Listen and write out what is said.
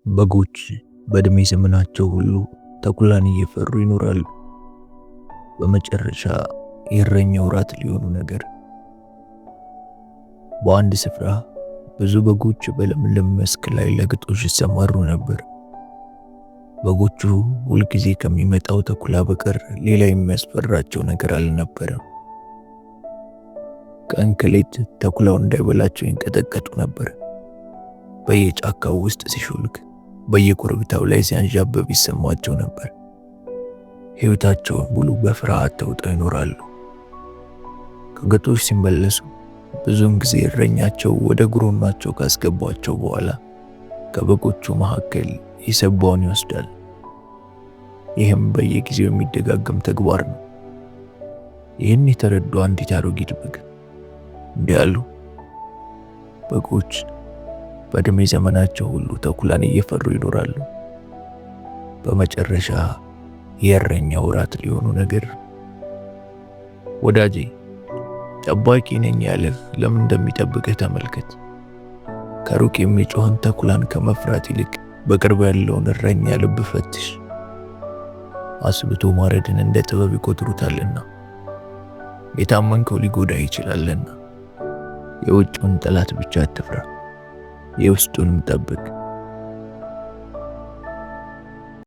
በጎች በእድሜ ዘመናቸው ሁሉ ተኩላን እየፈሩ ይኖራሉ። በመጨረሻ የእረኛው ራት ሊሆኑ ነገር። በአንድ ስፍራ ብዙ በጎች በለምለም መስክ ላይ ለግጦሽ ይሰማሩ ነበር። በጎቹ ሁልጊዜ ከሚመጣው ተኩላ በቀር ሌላ የሚያስፈራቸው ነገር አልነበረም። ቀን ከሌት ተኩላው እንዳይበላቸው ይንቀጠቀጡ ነበር። በየጫካው ውስጥ ሲሾልክ፣ በየኮረብታው ላይ ሲያንዣብብ ይሰማቸው ነበር። ሕይወታቸውን ሙሉ በፍርሃት ተውጠው ይኖራሉ። ከግጦሽ ሲመለሱ ብዙውን ጊዜ እረኛቸው ወደ ጉሮኗቸው ካስገቧቸው በኋላ ከበጎቹ መካከል የሰባውን ይወስዳል። ይህም በየጊዜው የሚደጋገም ተግባር ነው። ይህን የተረዱ አንዲት አሮጊት በግ እንዲህ አሉ። በጎች በእድሜ ዘመናቸው ሁሉ ተኩላን እየፈሩ ይኖራሉ። በመጨረሻ የእረኛው ራት ሊሆኑ ነገር። ወዳጄ፣ ጠባቂ ነኝ ያለህ ለምን እንደሚጠብቅህ ተመልከት። ከሩቅ የሚጮህን ተኩላን ከመፍራት ይልቅ በቅርብ ያለውን እረኛ ልብ ፈትሽ። አስብቶ ማረድን እንደ ጥበብ ይቆጥሩታልና፣ የታመንከው ሊጎዳ ይችላልና። የውጭውን ጠላት ብቻ አትፍራ፣ የውስጡንም ጠብቅ።